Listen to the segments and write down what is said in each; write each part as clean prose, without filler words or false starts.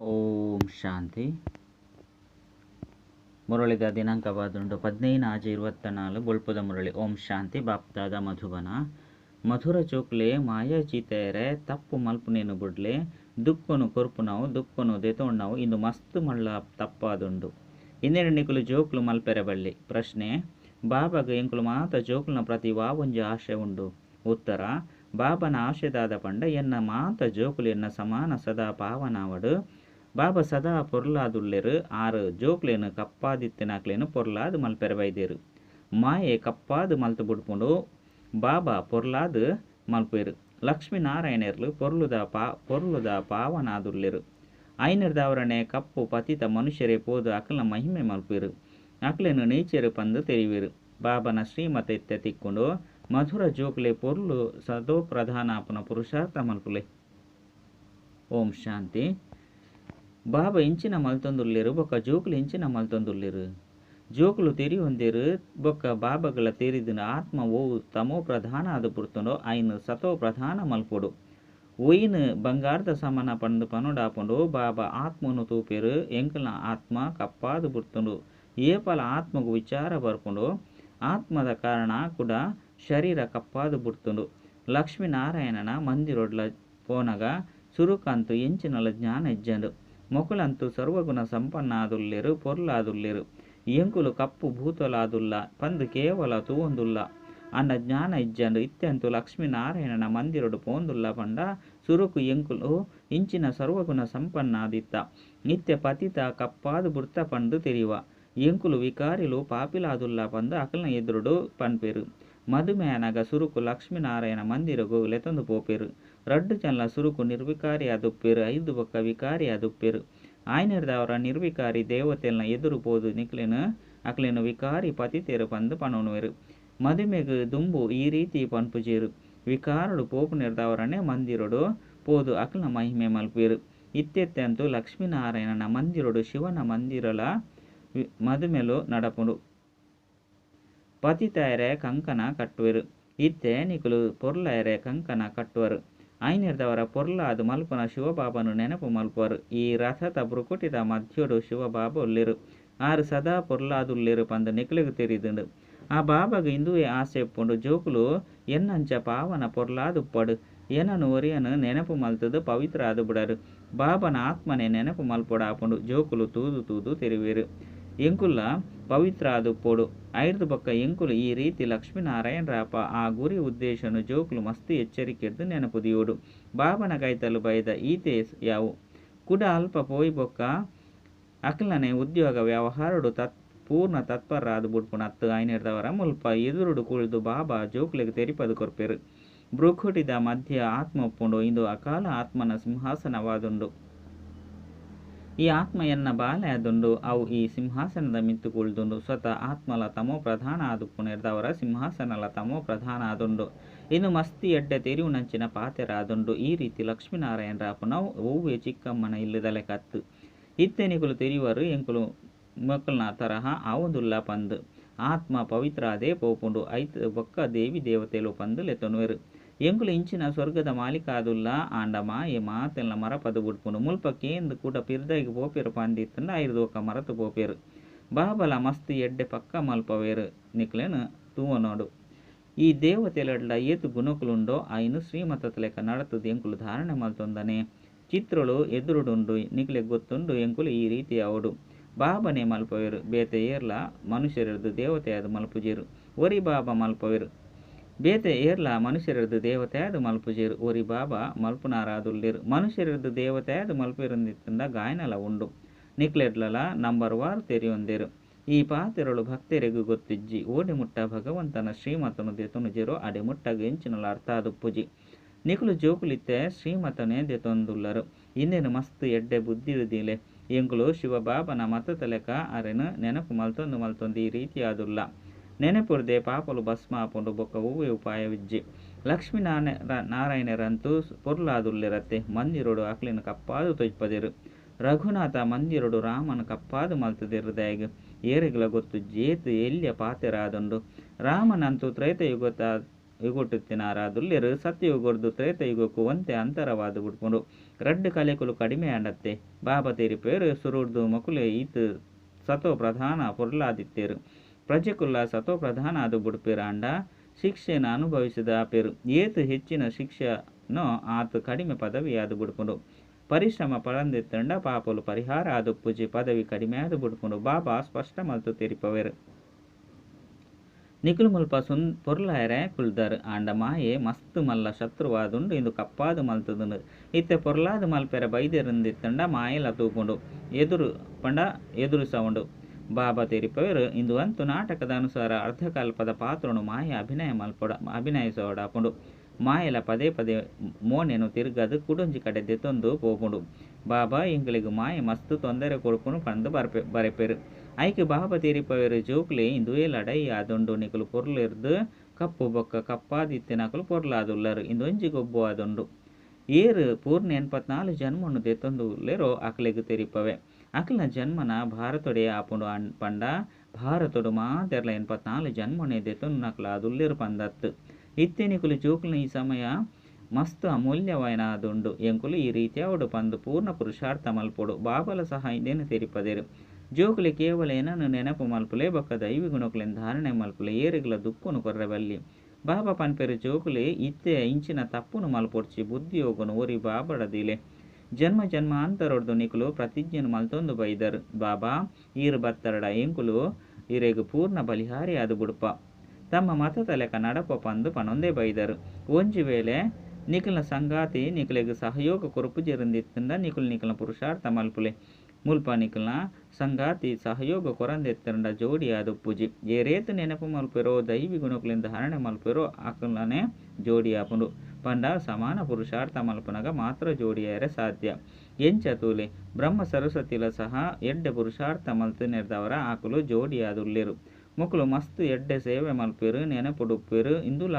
ಓಂ ಶಾಂತಿ. ಮುರಳಿದ ದಿನಾಂಕವಾದುಂಡು 15/6/24 ಬೊಳ್ಪುದ ಮುರಳಿ. ಓಂ ಶಾಂತಿ. ಬಾಪ್ದಾದ ಮಧುಬನ. ಮಧುರ ಚೋಕ್ಲೆ ಮಾಯಾ ಚೀತೆರೆ ತಪ್ಪು ಮಲ್ಪುನೇನು ಬುಡ್ಲೆ ದುಕ್ಕುನು ಕೊರ್ಪುನವು ದುಕ್ಕುನು ದೆತೋಣ್ಣವು ಇಂದು ಮಸ್ತ್ ಮಳ್ಳ ತಪ್ಪಾದುಂಡು. ಇನ್ನೆರಡು ನಿಕುಲು ಜೋಕ್ಲು ಮಲ್ಪೆರೆ ಬಳ್ಳಿ. ಪ್ರಶ್ನೆ: ಬಾಬಾಗ ಎಂಕುಲು ಮಾತ ಜೋಕ್ಲುನ ಪ್ರತಿ ವಾವೊಂಜಿ ಆಶೆ ಉಂಡು. ಉತ್ತರ: ಬಾಬನ ಆಶೆದಾದ ಪಂಡ ಎನ್ನ ಮಾತ ಜೋಕುಲು ಎನ್ನ ಸಮಾನ ಸದಾ ಪಾವನಾವಡು. ಬಾಬಾ ಸದಾ ಪೊರ್ಲಾದುಲ್ಲೆರು. ಆರು ಜೋಕ್ಲೇನು ಕಪ್ಪಾದಿತ್ತಿನಾಕ್ಲೇನು ಪೊರ್ಲಾದು ಮಲ್ಪೆರೆ ಬೈದೇರು. ಮಾಯೆ ಕಪ್ಪಾದು ಮಲ್ತು ಬುಡ್ಪುಂಡು ಬಾಬಾ ಪೊರ್ಲಾದು ಮಲ್ಪೇರು. ಲಕ್ಷ್ಮೀನಾರಾಯಣರ್ಲು ಪೊರ್ಲುದ ಪಾವನಾದುಲ್ಲೆರು. ಐನರ್ದವರನೆ ಕಪ್ಪು ಪತಿತ ಮನುಷ್ಯರೇ ಪೋದು ಅಕಲ್ನ ಮಹಿಮೆ ಮಲ್ಪೇರು. ಅಕ್ಲೇನು ನೀಚರು ಪಂದು ತೆರಿವೇರು. ಬಾಬನ ಶ್ರೀಮತ ಎತ್ತೆ ತಿಕ್ಕೊಂಡು ಮಧುರ ಜೋಕ್ಲೆ ಪೊರ್ಲು ಸದೋ ಪ್ರಧಾನಾಪನ ಪುರುಷಾರ್ಥ ಮಲ್ಪುಲೆ. ಓಂ ಶಾಂತಿ. ಬಾಬಾ ಇಂಚಿನ ಮಲ್ತೊಂದುಲ್ಲೆರು ಬೊಕ್ಕ ಜೋಕುಲು ಇಂಚಿನ ಮಲ್ತೊಂದುಲ್ಲೆರು. ಜೋಕುಲು ತೆರಿ ಹೊಂದೇರು ಬೊಕ್ಕ ಬಾಬಾಗಳ ತೆರಿದಿನ ಆತ್ಮ ಓವು ತಮೋ ಪ್ರಧಾನ ಅದು ಪುರ್ತುಂಡು ಐನು ಸತೋ ಪ್ರಧಾನ ಮಲ್ಪೊಡು. ಒಯ್ನು ಬಂಗಾರದ ಸಮನ ಪಂಡು ಪನುಡಾಪುಂಡು ಬಾಬಾ ಆತ್ಮನು ತೂಪೇರು. ಎಂಕಲ್ನ ಆತ್ಮ ಕಪ್ಪಾದು ಪುರ್ತುಂಡು. ಏಪಲ ಆತ್ಮಗು ವಿಚಾರ ಬರ್ಪುಂಡು. ಆತ್ಮದ ಕಾರಣ ಕೂಡ ಶರೀರ ಕಪ್ಪಾದು ಪುರ್ತುಂಡು. ಲಕ್ಷ್ಮೀನಾರಾಯಣನ ಮಂದಿರೊಡ್ಲ ಪೋನಗ ಸುರುಕಂತು ಎಂಚಿನಲ ಜ್ಞಾನ ಇಜ್ಜಂಡು. ಮೊಕುಲಂತೂ ಸರ್ವಗುಣ ಸಂಪನ್ನಾದುಲ್ಲೆರು ಪೊರ್ಲಾದುಲ್ಲೆರು. ಎಂಕುಲು ಕಪ್ಪು ಭೂತಲಾದುಲ್ಲ ಪಂದು ಕೇವಲ ತೂವೊಂದುಲ್ಲ ಅನ್ನ ಜ್ಞಾನ ಇಜ್ಜಂಡು. ಇತ್ತೆಂತು ಲಕ್ಷ್ಮೀನಾರಾಯಣನ ಮಂದಿರೊಡು ಪೋಂದುಲ್ಲ ಪಂಡ ಸುರುಕು ಎಂಕುಲು ಇಂಚಿನ ಸರ್ವಗುಣ ಸಂಪನ್ನಾದಿತ್ತ. ನಿತ್ಯ ಪತಿತ ಕಪ್ಪಾದು ಬುರ್ತ ಪಂಡು ತೆರಿವ. ಎಂಕುಲು ವಿಕಾರಿಲು ಪಾಪಿಲಾದುಲ್ಲ ಪಂದು ಅಕಲ್ನ ಎದುರುಡು ಪನ್ಪೇರು. ಮಧುಮೇಹನಗ ಸುರುಕು ಲಕ್ಷ್ಮೀನಾರಾಯಣ ಮಂದಿರಗು ಲೆತೊಂದು ಪೋಪೇರು. ರಡ್ಡು ಜನಲ ಸುರುಕು ನಿರ್ವಿಕಾರಿ ಅದುಪ್ಪೇರು. 5 ಬೊಕ್ಕ ವಿಕಾರಿ ಅದುಪ್ಪೇರು. ಆಯ್ನರ್ದವರ ನಿರ್ವಿಕಾರಿ ದೇವತೆಲ್ನ ಎದುರು ಪೋದು ನಿಕ್ಲೆನು ಅಕ್ಲೆನು ವಿಕಾರಿ ಪತಿತೇರು ಪಂದು ಪಣುವೆರು. ಮದುಮೆಗು ದುಂಬು ಈ ರೀತಿ ಪನ್ಪುಜೇರು. ವಿಕಾರಡು ಪೋಪುನೆರ್ದವರನ್ನೇ ಮಂದಿರೊಡು ಪೋದು ಅಕ್ಲ್ನ ಮಹಿಮೆ ಮಲ್ಪೇರು. ಇತ್ತೆತ್ತಂತೂ ಲಕ್ಷ್ಮೀನಾರಾಯಣನ ಮಂದಿರೊಡು ಶಿವನ ಮಂದಿರಲ ಮದುಮೆಲು ನಡಪುಂಡು. ಪತಿತಾಯರೆ ಕಂಕಣ ಕಟ್ಟುವೆರು. ಇತ್ತೆ ನಿಕುಲು ಪೊರ್ಲಾಯರೆ ಕಂಕಣ ಕಟ್ಟುವರು. ಐನರ್ದವರ ಪೊರ್ಲಾದು ಮಲ್ಪುನ ಶಿವಬಾಬನು ನೆನಪು ಮಲ್ಪುವರು. ಈ ರಥದ ಬೃಕುಟಿದ ಮಧ್ಯೋಡು ಶಿವಬಾಬ ಒಲ್ಲೆರು. ಆರು ಸದಾ ಪೊರ್ಲಾದುಲ್ಲೆರು ಪಂದು ನಿಕುಲಿಗು ತೆರಿದುಂಡು. ಆ ಬಾಬಾಗ ಇಂದುವೆ ಆಸೆ ಎಪ್ಪುಂಡು. ಜೋಕುಲು ಎನ್ನಂಚ ಪಾವನ ಪೊರ್ಲಾದುಪ್ಪಡು ಏನನು ಒರಿಯನು ನೆನಪು ಮಲ್ತದು ಪವಿತ್ರ ಆದು ಬಿಡರು. ಬಾಬನ ಆತ್ಮನೆ ನೆನಪು ಮಲ್ಪೊಡಾಪುಂಡು. ಜೋಕುಲು ತೂದು ತೂದು ತೆರಿವೇರು. ಎಂಕುಲ್ಲ ಪವಿತ್ರ ಆದುಪ್ಪೋಡು. 5 ಬೊಕ್ಕ ಎಂಕುಲು ಈ ರೀತಿ ಲಕ್ಷ್ಮೀನಾರಾಯಣ ರಾಪ ಆ ಗುರಿ ಉದ್ದೇಶನು ಜೋಕುಲು ಮಸ್ತು ಎಚ್ಚರಿಕೆದ್ದು ನೆನಪುದಿಯೋಡು. ಬಾಬನ ಕೈತಲು ಬೈದ ಈತೆ ಯಾವು ಕುಡ ಅಲ್ಪ ಪೋಯಿ ಬೊಕ್ಕ ಅಕ್ಲನೆ ಉದ್ಯೋಗ ವ್ಯವಹಾರಡು ಪೂರ್ಣ ತತ್ಪರಾದು ಬುಡ್ಪುಣ ಹತ್ತು ಐನರ್ದವರ ಮುಲ್ಪ ಎದುರುಡು ಕುಳಿದು ಬಾಬಾ ಜೋಕುಲಿಗೆ ತೆರಿಪದು ಕೊರ್ಪೇರು. ಬೃಕುಟಿದ ಮಧ್ಯ ಆತ್ಮ ಒಪ್ಪುಂಡು. ಇಂದು ಅಕಾಲ ಆತ್ಮನ ಸಿಂಹಾಸನವಾದುಂಡು. ಈ ಆತ್ಮ ಎನ್ನ ಬಾಲೆ ಆದುಂಡು. ಅವು ಈ ಸಿಂಹಾಸನದ ಮಿತ್ತು ಕುಳಿದುಂಡು. ಸ್ವತಃ ಆತ್ಮಲ ತಮೋ ಪ್ರಧಾನ ಆದುಪ್ಪುನೆರ್ದವರ ಸಿಂಹಾಸನಲ ತಮೋ ಪ್ರಧಾನ ಆದುಂಡು. ಇನ್ನು ಮಸ್ತಿ ಎಡ್ಡೆ ತೆರಿವುನಂಚಿನ ಪಾತೆರ ಆದುಂಡು. ಈ ರೀತಿ ಲಕ್ಷ್ಮೀನಾರಾಯಣ ರಾಪುನವು ಹೂವೆ ಚಿಕ್ಕಮ್ಮನ ಇಲ್ಲದಲೆ ಕತ್ತು. ಇತ್ತೆ ನಿಕುಲು ತೆರಿವರು ಎಂಕುಲು ಮಕ್ಕಳನ ತರಹ ಆವೊಂದುಲ್ಲ ಪಂದು ಆತ್ಮ ಪವಿತ್ರ ಅದೇ ಪೋಪುಂಡು. 5 ಬೊಕ್ಕ ದೇವಿ ದೇವತೆಲು ಪಂದು ಲೆತೊನುವೆರು. ಎಂಕುಲು ಇಂಚಿನ ಸ್ವರ್ಗದ ಮಾಲಿಕ ಆದುಲ್ಲ ಆಂಡ ಮಾಯೆ ಮಾತೆಲ್ಲ ಮರಪದು ಬುಡ್ಪುಂಡು. ಮುಲ್ಪ ಕೇಂದು ಕೂಡ ಪಿರ್ದೈಗೆ ಪೋಪೇರು ಪಂದಿತ್ತಂಡ 5 ಬೊಕ್ಕ ಮರತು ಪೋಪೇರು. ಬಾಬಲ ಮಸ್ತು ಎಡ್ಡೆ ಪಕ್ಕ ಮಲ್ಪವೇರು ನಿಕ್ಲೆನು ತೂವನೋಡು. ಈ ದೇವತೆಲೆಡ್ಲ ಏತು ಗುಣಕುಲುಂಡೋ ಐನು ಶ್ರೀಮತ ಲೆಕ್ಕ ನಡತದು ಎಂಕುಲು ಧಾರಣೆ ಮಲ್ತೊಂದನೆ. ಚಿತ್ರಳು ಎದುರುಡುಂಡು ನಿಕ್ಲೆಗ್ ಗೊತ್ತುಂಡು ಎಂಕುಲು ಈ ರೀತಿ ಅವಡು. ಬಾಬನೇ ಮಲ್ಪವೇರು. ಬೇತೆ ಏರ್ಲ ಮನುಷ್ಯರದು ದೇವತೆಯಾದು ಮಲ್ಪುಜೇರು. ಒರಿ ಬಾಬಾ ಮಲ್ಪವೇರು. ಬೇತೆ ಏರ್ಲ ಮನುಷ್ಯರದು ದೇವತೆಯಾದು ಮಲ್ಪುಜೇರು. ಒರಿ ಬಾಬಾ ಮಲ್ಪುನಾರಾದುಲ್ಲೇರು. ಮನುಷ್ಯರದು ದೇವತೆಯಾದು ಮಲ್ಪೇರಂದಿತ್ತಂದ ಗಾಯನಲ ಉಂಡು. ನಿಕ್ಲೆಡ್ಲಲ ನಂಬರ್ ವಾರು ತೆರಿಯೊಂದೇರು. ಈ ಪಾತೆರಳು ಭಕ್ತರಿಗೂ ಗೊತ್ತಿಜ್ಜಿ. ಓಡಿ ಮುಟ್ಟ ಭಗವಂತನ ಶ್ರೀಮತನು ದೆತೊನುಜೆರೋ ಅಡೆ ಮುಟ್ಟಗ ಎಂಚಿನಲ ಅರ್ಥ ಆದುಪ್ಪುಜಿ. ನಿಕುಲು ಜೋಕುಲಿತ್ತೆ ಶ್ರೀಮತನೇ ದೆತೊಂದುಲ್ಲರು. ಇನ್ನೇನು ಮಸ್ತು ಎಡ್ಡೆ ಬುದ್ಧಿಯುದಿಲೆ ಎಂಕುಲು ಶಿವಬಾಬನ ಮತದ ಲೆಕ್ಕ ಅರೆನು ನೆನಪು ಮಲ್ತೊಂದು ಈ ರೀತಿ ಆದುಲ್ಲ. ನೆನಪುರ್ದೆ ಪಾಪಲು ಭಸ್ಮ ಆಪುಂಡು ಬೊಕ್ಕ ಹೂವೆ ಉಪಾಯವಿಜ್ಜಿ. ಲಕ್ಷ್ಮೀನಾರಾಯಣರಂತೂ ಪೊರ್ಲಾದುಲ್ಲೆರತ್ತೆ. ಮಂದಿರೊಡು ಅಕ್ಲಿನ ಕಪ್ಪಾದು ತೊಜ್ಪದೆರು. ರಘುನಾಥ ಮಂದಿರೊಡು ರಾಮನ ಕಪ್ಪಾದು ಮಲ್ತದೆರು. ದಯಗ ಏರೆಗ್ಲ ಗೊತ್ತು ಜೇತು ಎಲ್ಯ ಪಾತೆರಾದುಂಡು. ರಾಮನಂತೂ ತ್ರೈತಯುಗತ ಯುಗುಟ್ಟುತ್ತಿನಾರಾದುಲ್ಲೆರು. ಸತ್ಯಯುಗೊರ್ದು ತ್ರೇತಯುಗಕ್ಕೂ ಒಂತೆ ಅಂತರವಾದು ಬಿಡ್ಕೊಂಡು ರಡ್ಡು ಕಲೆಕುಲು ಕಡಿಮೆ ಅಂಡತ್ತೆ. ಬಾಬಾ ತೆರಿಪೇರು ಸುರುಡ್ದು ಮಕುಲೆ ಈತ್ ಸತೋ ಪ್ರಧಾನ ಪೊರ್ಲಾದಿತ್ತೇರು. ಪ್ರಜೆಕುಲ್ಲ ಸತೋ ಪ್ರಧಾನ ಅದು ಬುಡ್ಪೇರು ಅಂಡ ಶಿಕ್ಷೆನ ಅನುಭವಿಸಿದ ಪೇರು. ಏತು ಹೆಚ್ಚಿನ ಶಿಕ್ಷೆನೋ ಆತ ಕಡಿಮೆ ಪದವಿ ಅದು ಬುಡ್ಕೊಂಡು ಪರಿಶ್ರಮ ಪರಂದೆತ್ತಂಡ ಪಾಪಲು ಪರಿಹಾರ ಅದು ಪೂಜೆ ಪದವಿ ಕಡಿಮೆ ಅದು ಬುಡ್ಕೊಂಡು ಬಾಬಾ ಸ್ಪಷ್ಟ ಮಲ್ತು ತೆರಿಪವೇರು. ನಿಕುಲು ಮುಲ್ಪ ಪೊರ್ಲಾಯರೆ ಕುಳ್ದಾರು ಆಂಡ ಮಾಯೆ ಮಸ್ತ್ ಮಲ್ಲ ಶತ್ರುವಾದುಂಡು ಇಂದು ಕಪ್ಪಾದು ಮಲ್ತದುಂಡು. ಇತ್ತೆ ಪೊರ್ಲಾದು ಮಲ್ಪೆರ ಬೈದೆರಂದಿತ್ತಂಡ ಮಾಯೆಲ ತೂಪುಂಡು ಎದುರು ಸೌಂಡು. ಬಾಬಾ ತೆರಿಪವೇರು ಇಂದು ಅಂತು ನಾಟಕದ ಅನುಸಾರ ಅರ್ಧಕಲ್ಪದ ಪಾತ್ರನು ಮಾಯೆ ಅಭಿನಯಿಸೋಡಾಪುಂಡು. ಮಾಯೆಲ ಪದೇ ಪದೇ ಮೋನೆನು ತಿರುಗದು ಕುಡೊಂಜಿ ಕಡೆ ದೆತೊಂದು ಪೋಪುಂಡು. ಬಾಬಾ ಇಂಗ್ಲಿಗು ಮಾಯೆ ಮಸ್ತ್ ತೊಂದರೆ ಕೊಡುಪುನು ಪಂದು ಬರೆಪೇರು. ಐಕೆ ಬಾಬಾ ತೆರಿಪವೇರು ಜೋಕ್ಲೆ ಇಂದು ಲಡೈ ಆದುಂಡು. ನಿಕುಲು ಪೊರ್ಲಿರ್ದು ಕಪ್ಪು ಬೊಕ್ಕ ಕಪ್ಪಾದಿತ್ತಿನಕುಲು ಪೊರ್ಲಾದುಲ್ಲರು ಇಂದು ಒಂಜಿ ಗೊಬ್ಬು ಆದುಂಡು. ಏರು ಪೂರ್ಣ 84 ಜನ್ಮನು ದೆತೊಂದು ಉಲ್ಲೆರೋ ಅಕ್ಲೆಗು ತೆರಿಪವೆ. ಅಕ್ಲ ಜನ್ಮನ ಭಾರತೊಡೆ ಆಪುಂಡು ಪಂಡ ಭಾರತೊಡು ಮಾತೆರ್ಲ 84 ಜನ್ಮನೆ ದೆತೊಂದು ನಕ್ಲ ಅದುಲ್ಲೆರು ಪಂದತ್ತು. ಇತ್ತೆ ನಿಕುಲು ಜೋಕ್ಲಿನ ಈ ಸಮಯ ಮಸ್ತ್ ಅಮೂಲ್ಯವಾಯಿನ ಆದುಂಡು. ಎಂಕುಲು ಈ ರೀತಿಯಾವಡು ಪಂದು ಪೂರ್ಣ ಪುರುಷಾರ್ಥ ಮಲ್ಪೊಡು. ಬಾಬಲ ಸಹಾಯದೇನು ತೆರಿಪದೇರು. ಜೋಕುಲೆ ಕೇವಲ ಏನನ್ನು ನೆನಪು ಮಲ್ಪುಲೆ ಬೊಕ್ಕ ದೈವಿ ಗುಣಕುಲೆನ್ ಧಾರಣೆ ಮಲ್ಪುಲೆ ಏರಿಗ್ಲ ದುಪ್ಪುನು ಕೊರ್ರೆಬಲ್ಲಿ. ಬಾಬಾ ಪನ್ಪೆರು ಜೋಕುಲೆ ಇತ್ತೆ ಇಂಚಿನ ತಪ್ಪುನು ಮಲ್ಪೊಡ್ಚಿ ಬುದ್ಧಿಯೋಗುನು ಓರಿ ಬಾಬಡದಿಲೆ. ಜನ್ಮ ಜನ್ಮಾಂತರೊಡ್ದು ನಿಕುಲು ಪ್ರತಿಜ್ಞೆನು ಮಲ್ತೊಂದು ಬೈದರು. ಬಾಬಾ ಈರು ಬತ್ತರಡ ಎಂಕುಲು ಇರೆಗು ಪೂರ್ಣ ಬಲಿಹಾರಿ ಅದು ಬುಡುಪ. ತಮ್ಮ ಮತ ತಲೆಕ ನಡಪ ಪಂದು ಪನೊಂದೇ ಬೈದರು. ಒಂಜಿ ವೇಳೆ ನಿಕುಲ್ನ ಸಂಗಾತಿ ನಿಕುಲೆಗು ಸಹಯೋಗ ಕೊರುಪುಜಿರಂದಿತ್ತಂಡ ನಿಕುಲ್ನ ಪುರುಷಾರ್ಥ ಮಲ್ಪುಲೆ. ಮುಲ್ಪ ನಿಕುಲ್ನ ಸಂಗಾತಿ ಸಹಯೋಗ ಕೊರಂದೆತ್ತಂಡ ಜೋಡಿ ಆದುಪ್ಪುಜಿ. ಏರೇತು ನೆನಪು ಮಲ್ಪೆರೋ ದೈವಿ ಗುಣಕುಲಿಂದ ಧಾರಣೆ ಮಲ್ಪೆರೋ ಅಕುಲನೆ ಜೋಡಿ ಆಪುಂಡು ಪಂಡ ಸಮಾನ ಪುರುಷಾರ್ಥ ಮಲ್ಪನಗ ಮಾತ್ರ ಜೋಡಿಯಾರೆ ಸಾಧ್ಯ. ಎಂಚ ತೂಲೆ ಬ್ರಹ್ಮ ಸರಸ್ವತಿಲ ಸಹ ಎಡ್ಡೆ ಪುರುಷಾರ್ಥ ಮಲ್ತು ನೆರೆದವರ ಆಕುಲು ಜೋಡಿ ಆದುಲ್ಲೆರು. ಮುಕುಲು ಮಸ್ತ್ ಎಡ್ಡೆ ಸೇವೆ ಮಲ್ಪೇರು ನೆನಪುಡುಪ್ಪೇರು ಇಂದುಲ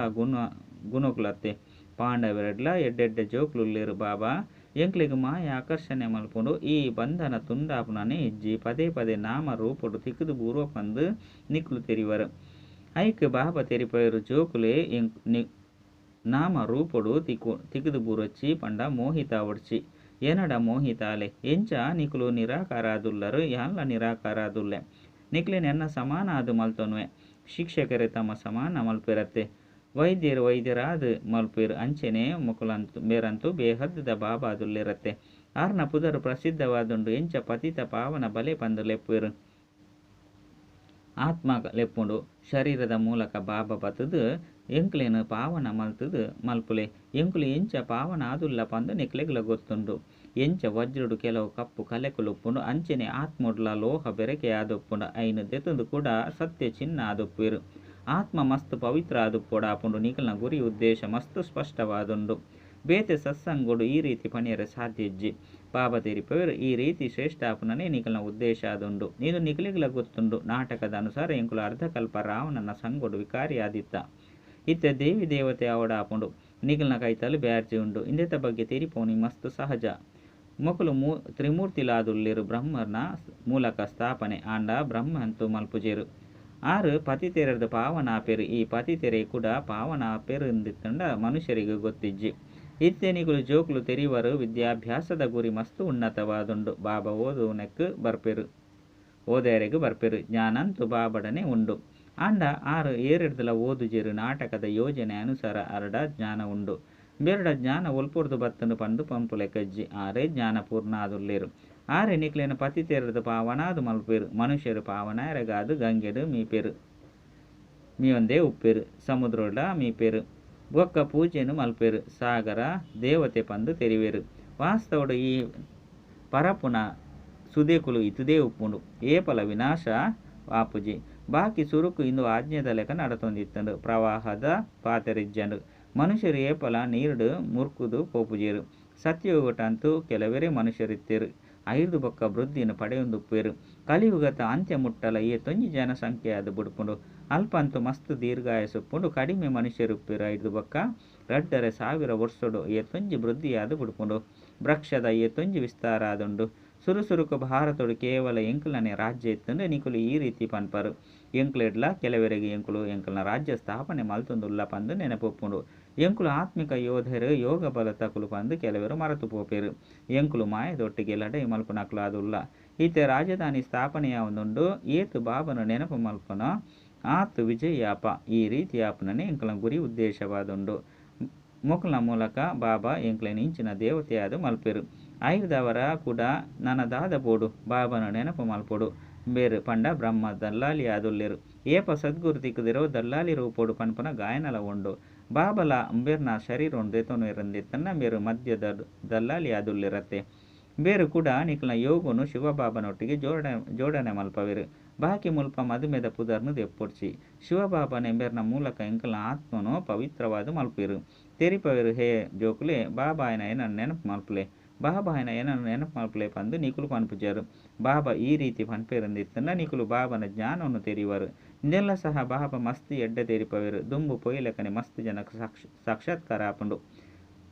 ಗುಣಕುಲತ್ತೆ. ಪಾಂಡವರೆಡ್ಲ ಎಡ್ಡೆಡ್ಡೆ ಜೋಕ್ಲುಲ್ಲೇರು. ಬಾಬಾ ಎಂಕ್ಲಿಗೆ ಮಾಯ ಆಕರ್ಷಣೆ ಮಲ್ಪುಂಡು ಈ ಬಂಧನ ತುಂಡಾಪುನನೆ ಇಜ್ಜಿ ಪದೇ ಪದೇ ನಾಮ ರೂಪಡು ತಿಕ್ಕದು ಬೂರುವ ಪಂದು ನಿಕ್ಲು ತೆರಿವರು. ಐಕ್ ಬಾಬಾ ತೆರಿಪೇರು ಜೋಕುಲೆ ನಾಮ ರೂಪಡು ತಿಕ್ಕದು ಬೂರೊಚ್ಚಿ ಪಂಡ ಮೋಹಿತ ಒಡ್ಚಿ. ಏನಡ ಮೋಹಿತಾಲೆ ಎಂಚ ನಿಕುಲು ನಿರಾಕಾರಾದುಲ್ಲರು ಯಾನ್ಲ ನಿರಾಕಾರಾದುಲ್ಲೆ. ನಿಕ್ಲಿನ ಎನ್ನ ಸಮಾನ ಅದು ಮಲ್ತೊನ್ವೆ. ಶಿಕ್ಷಕರೇ ತಮ್ಮ ಸಮಾನ ಮಲ್ಪಿರತ್ತೆ. ವೈದ್ಯರಾದ ಮಲ್ಪೇರು ಅಂಚೆನೆ ಮುಕುಲಂತು ಬೇರಂತೂ ಬೇಹದ್ದದ ಬಾಬಾ ಅದುಲ್ಲಿರತ್ತೆ. ಆರ್ನ ಪುದರು ಪ್ರಸಿದ್ಧವಾದುಂಡು ಎಂಚ ಪತಿತ ಪಾವನ ಬಲೆ ಪಂದು ಲೆಪ್ಪೇರು. ಆತ್ಮ ಲೆಪ್ಪುಂಡು ಶರೀರದ ಮೂಲಕ ಬಾಬಾ ಬತ್ತದು ಎಂಕ್ಲೇನು ಪಾವನ ಮಲ್ತದು ಮಲ್ಪುಲೆ. ಎಂಕುಲು ಎಂಚ ಪಾವನ ಆದುಲ್ಲ ಪಂದು ನಿಕ್ಲೆಗ್ಲ ಗೊತ್ತುಂಡು. ಎಂಚ ವಜ್ರುಡು ಕೆಲವು ಕಪ್ಪು ಕಲೆಕುಲುಪ್ಪುಂಡು ಅಂಚೆನೆ ಆತ್ಮುಡ್ಲ ಲೋಹ ಬೆರಕೆ ಆದುಪ್ಪುಂಡು. ಐನು ದೆತುಂದು ಕೂಡ ಸತ್ಯ ಚಿನ್ನ ಆದುಪ್ಪೇರು. ಆತ್ಮ ಮಸ್ತ್ ಪವಿತ್ರ ಆದುಪ್ಪೊಡಾಪುಂಡು. ನಿಕಲ್ನ ಗುರಿ ಉದ್ದೇಶ ಮಸ್ತ್ ಸ್ಪಷ್ಟವಾದುಂಡು. ಬೇತೆ ಸತ್ಸಂಗುಡು ಈ ರೀತಿ ಪಣಿಯರೆ ಸಾಧ್ಯ ಇಜ್ಜಿ. ಬಾಬಾ ತೆರಿಪೇರು ಈ ರೀತಿ ಶ್ರೇಷ್ಠಾಪುನನೇ ನಿಕಲ್ನ ಉದ್ದೇಶ ಆದುಂಡು. ಇದು ನಿಕಲಿಗ್ಲ ಗೊತ್ತುಂಡು. ನಾಟಕದ ಅನುಸಾರ ಎಂಕುಲು ಅರ್ಧಕಲ್ಪ ರಾವಣನ ಸಂಗುಡು ವಿಕಾರಿ ಆದಿತ್ತ. ಇತ್ತೆ ದೇವಿ ದೇವತೆ ಅವಡಾಪುಂಡು. ನಿಕಲ್ನ ಕೈತಲು ಬ್ಯಾರ್ಜಿ ಉಂಡು. ಇಂದೆತ ಬಗ್ಗೆ ತೆರಿಪೋನಿ ಮಸ್ತ್ ಸಹಜ. ಮೊಕಲು ತ್ರಿಮೂರ್ತಿಲಾದುಲ್ಲೇರು ಬ್ರಹ್ಮನ ಮೂಲಕ ಸ್ಥಾಪನೆ ಆಂಡ ಬ್ರಹ್ಮ ಅಂತೂ ಮಲ್ಪುಜೇರು. ಆರು ಪತಿತೆರೆದ ಪಾವನ ಆಪೇರು. ಈ ಪತಿತೆರೆ ಕೂಡ ಪಾವನ ಆಪೇರು ಎಂದಿತ್ತಂಡ ಮನುಷ್ಯರಿಗೆ ಗೊತ್ತಿಜ್ಜಿ. ಇತ್ತೆ ನಿಕುಲು ಜೋಕ್ಲು ತೆರಿವರು ವಿದ್ಯಾಭ್ಯಾಸದ ಗುರಿ ಮಸ್ತ್ ಉನ್ನತವಾದುಂಡು. ಬಾಬಾ ಓದೇರೆಗೂ ಬರ್ಪೇರು. ಜ್ಞಾನಂತೂ ಬಾಬಡನೆ ಉಂಡು. ಆಂಡ ಆರು ಏರೆಡ್ದಲ ಓದುಜೇರು. ನಾಟಕದ ಯೋಜನೆ ಅನುಸಾರ ಅರಡ ಜ್ಞಾನ ಉಂಡು. ಬೆರಡ ಜ್ಞಾನ ಒಲ್ಪೊರ್ದು ಬತ್ತನು ಪಂದು ಪಂಪುಲೆ ಕಜ್ಜಿ. ಆರೇ ಜ್ಞಾನ ಪೂರ್ಣ ಆದುಲ್ಲೇರು. ಆರೆ ನಿಕ್ಲೇನು ಪತಿತೆರೆದು ಪಾವನಾದು ಮಲ್ಪೇರು. ಮನುಷ್ಯರು ಪಾವನಾಯರಗಾದು ಗಂಗೆಡು ಮೀಯೊಂದೇ ಉಪ್ಪೇರು. ಸಮುದ್ರೋಡ ಮೀಪೇರು. ಬೊಕ್ಕ ಪೂಜೆನು ಮಲ್ಪೇರು. ಸಾಗರ ದೇವತೆ ಪಂದು ತೆರಿವೇರು. ವಾಸ್ತವಡು ಈ ಪರಪುನ ಸುದೇಕುಲು ಇತುದೇ ಉಪ್ಪುಂಡು. ಏಪಲ ವಿನಾಶ ಆಪುಜಿ. ಬಾಕಿ ಸುರುಕು ಇಂದು ಆಜ್ಞೆದ ಲೆಕ್ಕ ನಡತೊಂದಿತ್ತಂಡು. ಪ್ರವಾಹದ ಪಾತೆರಿಜ್ಜಂಡು. ಮನುಷ್ಯರು ಏಪಲ ನೀರುಡು ಮುರ್ಕುದು ಪೋಪುಜೇರು. ಸತ್ಯಯುಗಟಂತೂ ಕೆಲವರೇ ಮನುಷ್ಯರಿತ್ತೇರು. ಐದು ಬೊಕ್ಕ ವೃದ್ಧಿಯನ್ನು ಪಡೆಯೊಂದುಪ್ಪೇರು. ಕಲಿಯುಗತ ಅಂತ್ಯ ಮುಟ್ಟಲ ತೊಂಜಿ ಜನಸಂಖ್ಯೆ ಅದು ಬುಡ್ಪುಂಡು. ಅಲ್ಪಂತೂ ಮಸ್ತ್ ದೀರ್ಘಾಯಸುಪ್ಪುಂಡು. ಕಡಿಮೆ ಮನುಷ್ಯರುಪ್ಪೇರು. 5 ಬೊಕ್ಕ 2,00,000 ವರ್ಷಡು ತೊಂಜಿ ವೃದ್ಧಿಯಾದು ಬುಡ್ಪುಂಡು. ವೃಕ್ಷದ ತೊಂಜಿ ವಿಸ್ತಾರ ಆದುಂಡು. ಸುರುಸುರುಕು ಭಾರತಡು ಕೇವಲ ಎಂಕುಲನೆ ರಾಜ್ಯ ಇತ್ತಂಡು ನಿಕುಲು ಈ ರೀತಿ ಪನ್ಪರು. ಎಂಕ್ಲೆಡ್ಲ ಕೆಲವರಿಗೆ ಎಂಕುಲ್ನ ರಾಜ್ಯ ಸ್ಥಾಪನೆ ಮಲ್ತೊಂದುಲ್ಲ ಪಂದು ನೆನಪುಪ್ಪುಂಡು. ಎಂಕುಲು ಆತ್ಮಿಕ ಯೋಧರು ಯೋಗ ಬಲ ತಕುಲು ಪಂದು ಕೆಲವರು ಮರೆತು ಪೋಪೇರು. ಎಂಕುಲು ಮಾಯದೊಟ್ಟಿಗೆ ಲಡೈ ಮಲ್ಪುನಕ್ಲು ಅದುಲ್ಲ. ಈತೆ ರಾಜಧಾನಿ ಸ್ಥಾಪನೆಯಾವುದುಂಡು ಏತು ಬಾಬನು ನೆನಪು ಮಲ್ಪನ ಆತು ವಿಜಯಾಪ. ಈ ರೀತಿ ಆಪನನೆ ಎಂಕಲ ಗುರಿ ಉದ್ದೇಶವಾದುಂಡು. ಮೊಕಲ ಮೂಲಕ ಬಾಬಾ ಎಂಕ್ಲೆನ ಇಂಚಿನ ದೇವತೆಯಾದ ಮಲ್ಪೆರು. ಐರ್ದವರ ಕೂಡ ನನದಾದ ಬೋಡು ಬಾಬನ ನೆನಪು ಮಲ್ಪೊಡು ಬೇರು ಪಂಡ ಬ್ರಹ್ಮ ದಲ್ಲಾಲಿ ಆದುಲ್ಲೆರು. ಏಪ ಸದ್ಗುರು ತಿಕ್ಕದಿರೋ ದಲ್ಲಾಲಿ ರೂಪೋಡು ಪನ್ಪನ ಗಾಯನಲ ಉಂಡು. ಬಾಬಲ ಬೇರ್ನ ಶರೀರ ದೆತೊನು ಇರಂದಿತ್ತನ್ನ ಬೇರು ಮಧ್ಯ ದಲ್ಲಾಲಿ ಆದುಲ್ಲೆರತ್ತೆ. ಬೇರು ಕೂಡ ನಿಕ್ಲ ಯೋಗುನು ಶಿವಬಾಬನೊಟ್ಟಿಗೆ ಜೋಡಣೆ ಮಲ್ಪವೆರು. ಬಾಕಿ ಮುಲ್ಪ ಮದುಮೆದ ಪುದರ್ನು ದೆಪ್ಪೊಡ್ಚಿ ಶಿವಬಾಬನ ಎಂಬೆರ್ನ ಮೂಲಕ ಎಂಕಲ ಆತ್ಮನು ಪವಿತ್ರವಾದ ಮಲ್ಪಿರು. ತೆರಿಪವೆರು ಹೇ ಜೋಕುಲೆ ಬಾಬಾಯನ ಏನನ್ನು ನೆನಪು ಮಲ್ಪಲೆ. ಬಾಬಾಯನ ಏನನ್ನು ನೆನಪು ಮಲ್ಪಲೆ ಪಂದು ನಿಕುಲು ಪನ್ಪುಜರು. ಬಾಬಾ ಈ ರೀತಿ ಪನ್ಪೇರಂದಿತ್ತನ್ನ ನಿಕುಲು ಬಾಬನ ಜ್ಞಾನವನ್ನು ತೆರಿವರು. ಇದೆಲ್ಲ ಸಹ ಬಾಬಾ ಮಸ್ತ್ ಎಡ್ಡೆ ತೆರಿಪವೆರು. ದುಂಬು ಪೊಯ್ಲೆಕನೆ ಮಸ್ತ್ ಜನಕ್ಕೆ ಸಾಕ್ಷಾತ್ಕಾರ ಆಪುಂಡು.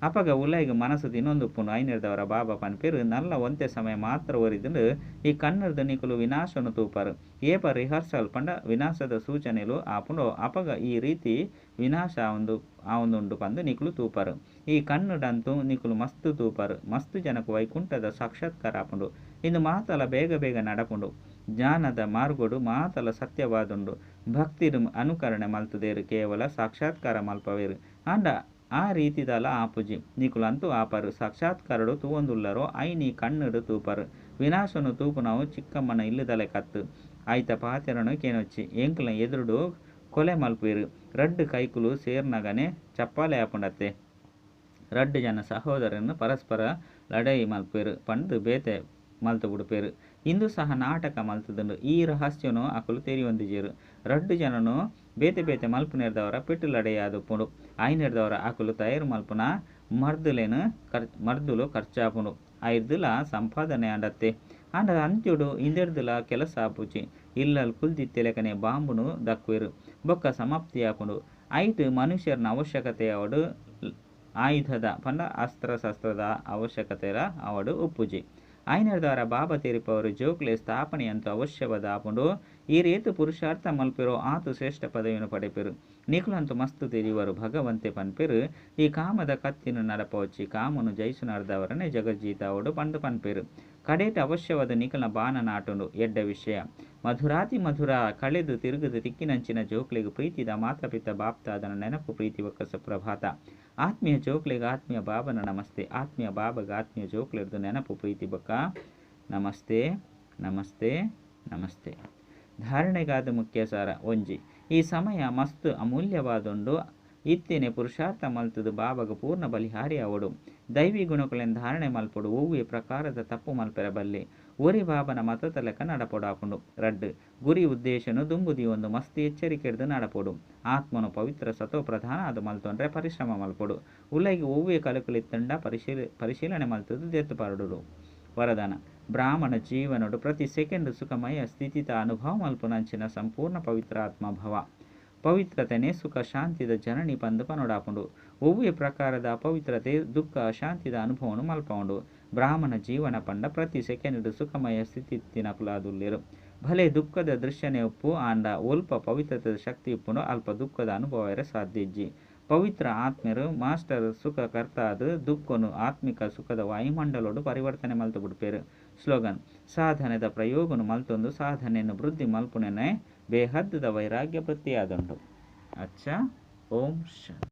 ಅಪಗ ಉಲಾಯಿಗೆ ಮನಸ್ಸು ತಿನ್ನೊಂದುಪ್ಪುಂಡು. ಐನಿರ್ದವರ ಬಾಬಾ ಪನ್ಪೇರು ನಲ್ಲ ಒಂತೆ ಸಮಯ ಮಾತ್ರ ಒರಿದುಂಡು ಈ ಕನ್ನಡದ ನಿಕುಲು ವಿನಾಶವನ್ನು ತೂಪಾರು. ಏಪ ರಿಹರ್ಸಲ್ ಪಂಡ ವಿನಾಶದ ಸೂಚನೆಲು ಆಪುಂಡು. ಅಪಗ ಈ ರೀತಿ ವಿನಾಶ ಆವೊಂದುಂಡು ಪಂದು ನಿಕುಲು ತೂಪಾರು. ಈ ಕನ್ನಡಂತೂ ನಿಕುಲು ಮಸ್ತ್ ತೂಪಾರು. ಮಸ್ತ್ ಜನಕ್ಕೆ ವೈಕುಂಠದ ಸಾಕ್ಷಾತ್ಕಾರ ಆಪುಂಡು. ಇಂದು ಮಾತಲ ಬೇಗ ಬೇಗ ನಡಪುಂಡು. ಜ್ಞಾನದ ಮಾರ್ಗೊಡು ಮಾತಲ ಸತ್ಯವಾದುಂಡು. ಭಕ್ತಿರು ಅನುಕರಣೆ ಮಲ್ತುದೇರು ಕೇವಲ ಸಾಕ್ಷಾತ್ಕಾರ ಮಲ್ಪವೇರು. ಅಂಡ ಆ ರೀತಿದಲ ಆಪುಜಿ ನಿಕುಲಂತೂ ಆಪರು. ಸಾಕ್ಷಾತ್ಕಾರಡು ತೂವೊಂದುಲ್ಲರೋ ಐನಿ ಕಣ್ಣುಡು ತೂಪರು. ವಿನಾಶನು ತೂಪು ನಾವು ಚಿಕ್ಕಮ್ಮನ ಇಲ್ಲದಲೆ ಕತ್ತು ಆಯ್ತ ಪಾತೆರನು ಕೇನೊಚ್ಚಿ ಎಂಕಲ ಎದುರುಡು ಕೊಲೆ ಮಲ್ಪುವೆರು. ರಡ್ಡು ಕೈಕುಲು ಸೇರ್ನಗನೆ ಚಪ್ಪಾಲೆ ಆಪುಂಡತ್ತೆ. ರಡ್ಡು ಜನ ಸಹೋದರನ್ನು ಪರಸ್ಪರ ಲಡೈ ಮಲ್ಪುವೆರು ಪಂಡು ಬೇತೆ ಮಲ್ತು ಬಿಡುಪೇರು. ಇಂದು ಸಹ ನಾಟಕ ಮಲ್ತುದುಂಡು. ಈ ರಹಸ್ಯನು ಅಕುಲು ತೆರಿಯೊಂದಿಜೇರು. ರಡ್ಡು ಜನನು ಬೇತೆ ಬೇತೆ ಮಲ್ಪು ನೆರ್ದವರ ಪೆಟ್ಟು ಲಡೆಯಾದುಪ್ಪುಂಡು. ಐನೆರ್ದವರ ಅಕುಲು ತಯಾರು ಮಲ್ಪುನ ಮರ್ದುಲು ಖರ್ಚಾಪುಂಡು. ಐರ್ದುಲ ಸಂಪಾದನೆ ಅಂಡತ್ತೆ. ಅಂಡ ಅಂತ್ಯುಡು ಇಂದೆರ್ದುಲ ಕೆಲಸ ಆಪುಚಿ. ಇಲ್ಲಲ್ ಕುಲ್ದಿತ್ತೆಲೆಕನೆ ಬಾಂಬುನು ದಕ್ಕುವೆರು. ಬೊಕ್ಕ ಸಮಾಪ್ತಿ ಆಪುಂಡು. ಐಟ್ ಮನುಷ್ಯರ್ನ ಅವಶ್ಯಕತೆ ಅವಡು ಆಯುಧದ ಪಂಡ ಅಸ್ತ್ರಶಸ್ತ್ರದ ಅವಶ್ಯಕತೆರ ಅವಡು ಉಪ್ಪುಜಿ. ಐನೆರ್ದವರ ಬಾಬಾ ತೆರಿಪವರು ಜೋಕ್ಲೆ ಸ್ಥಾಪನೆಯಂತೂ ಅವಶ್ಯವಾದ ಆಪುಂಡು. ಈ ರೀತಿ ಪುರುಷಾರ್ಥ ಮಲ್ಪೆರು ಆತು ಶ್ರೇಷ್ಠ ಪದವಿಯನ್ನು ಪಡೆಪೆರು. ನಿಕುಲಂತೂ ಮಸ್ತು ತೆರಿವರು ಭಗವಂತೆ ಪನ್ಪೆರು. ಈ ಕಾಮದ ಕತ್ತಿನ ನಡಪವಚ್ಚಿ ಕಾಮನು ಜೈಸು ನಡೆದವರನ್ನೇ ಜಗಜ್ಜೀತ ಅವಡು ಪಂಡು ಪನ್ಪೆರು. ಕಡೇಟ ಅವಶ್ಯವಾದ ನಿಕಲ್ನ ಬಾನ ನಾಟುಂಡು ಎಡ್ಡ ವಿಷಯ. ಮಧುರಾತಿ ಮಧುರ ಕಳೆದು ತಿರುಗದು ತಿಕ್ಕಿನಂಚಿನ ಜೋಕ್ಲೆಗೆ ಪ್ರೀತಿದ ಮಾತಪಿತ ಬಾಪ್ತಾದನ ನೆನಪು ಪ್ರೀತಿ ಒಕ್ಕಸ ಪ್ರಭಾತ. ಆತ್ಮೀಯ ಜೋಕ್ಲೆಗೆ ಆತ್ಮೀಯ ಬಾಬನ ನಮಸ್ತೆ. ಆತ್ಮೀಯ ಬಾಬಾಗ ಆತ್ಮೀಯ ಜೋಕ್ಲೆರ್ದು ನೆನಪು ಪ್ರೀತಿ ಬೊಕ್ಕ ನಮಸ್ತೆ ನಮಸ್ತೆ ನಮಸ್ತೆ. ಧಾರಣೆಗಾದ ಮುಖ್ಯ ಸಾರ ಒಂಜಿ. ಈ ಸಮಯ ಮಸ್ತ್ ಅಮೂಲ್ಯವಾದುಂಡು. ಇತ್ತೇನೆ ಪುರುಷಾರ್ಥ ಮಲ್ತುದು ಬಾಬಾಗ ಪೂರ್ಣ ಬಲಿಹಾರಿ ಅವಡು. ದೈವಿ ಗುಣಗಳನ್ನು ಧಾರಣೆ ಮಲ್ಪೊಡು ಹೂವಿ ಪ್ರಕಾರದ ತಪ್ಪು ಮಲ್ಪೆರ ಬಲ್ಲಿ ಒರಿ ಬಾಬನ ಮತದ ಲೆಕ್ಕ ನಡಪೊಡಾಪುಂಡು. ರಡ್ಡು ಗುರಿ ಉದ್ದೇಶನು ದುಂಬುದಿ ಒಂದು ಮಸ್ತ್ ಎಚ್ಚರಿಕೆಡ್ದು ನಡಪೊಡು. ಆತ್ಮನು ಪವಿತ್ರ ಸತೋ ಪ್ರಧಾನ ಅದು ಮಲ್ತೊಂಡ್ರೆ ಪರಿಶ್ರಮ ಮಲ್ಪೊಡು. ಉಲ್ಲೈಗೆ ಹೂವಿ ಕಲಕುಲಿತ್ತಂಡ ಪರಿಶೀಲನೆ ಮಲ್ತದು ದೆತ್ತು ಪರಡುಡು. ವರದಾನ ಬ್ರಾಹ್ಮಣ ಜೀವನಡು ಪ್ರತಿ ಸೆಕೆಂಡ್ ಸುಖಮಯ ಸ್ಥಿತಿತ ಅನುಭವ ಮಲ್ಪುನಂಚಿನ ಸಂಪೂರ್ಣ ಪವಿತ್ರ ಆತ್ಮಭಾವ. ಪವಿತ್ರತೆನೇ ಸುಖ ಶಾಂತಿದ ಜನನಿ ಪಂದು ಪನೊಡಾಪುಂಡು. ಒವ್ವೆ ಪ್ರಕಾರದ ಅಪವಿತ್ರತೆ ದುಃಖ ಅಶಾಂತಿದ ಅನುಭವನು ಮಲ್ಪವುಂಡು. ಬ್ರಾಹ್ಮಣ ಜೀವನ ಪಂಡ ಪ್ರತಿ ಸೆಕೆಂಡ್ ಸುಖಮಯ ಸ್ಥಿತಿ ನಕುಲಾದುಲ್ಲೆರು. ಭಲೆ ದುಃಖದ ದೃಶ್ಯನೇ ಉಪ್ಪು ಆಂಡ ಒಲ್ಪ ಪವಿತ್ರತೆದ ಶಕ್ತಿ ಉಪ್ಪುಂಡು ಅಲ್ಪ ದುಃಖದ ಅನುಭವ ಸಾಧ್ಯ ಇಜ್ಜಿ. ಪವಿತ್ರ ಆತ್ಮೆರು ಮಾಸ್ಟರ್ ಸುಖ ಕರ್ತಾದು ದುಃಖನು ಆತ್ಮಿಕ ಸುಖದ ವಾಯುಮಂಡಲೋಡು ಪರಿವರ್ತನೆ ಮಲ್ತು ಬಿಡ್ಪೇರು. ಸ್ಲೋಗನ್ ಸಾಧನೆದ ಪ್ರಯೋಗನು ಮಲ್ತೊಂದು ಸಾಧನೆಯನ್ನು ವೃದ್ಧಿ ಮಲ್ಪುನೆನೆ ಬೇಹದ್ದದ ವೈರಾಗ್ಯ ವೃತ್ತಿಯಾದುಂಟು. ಅಚ್ಚ ಓಂ ಶಾಂತಿ.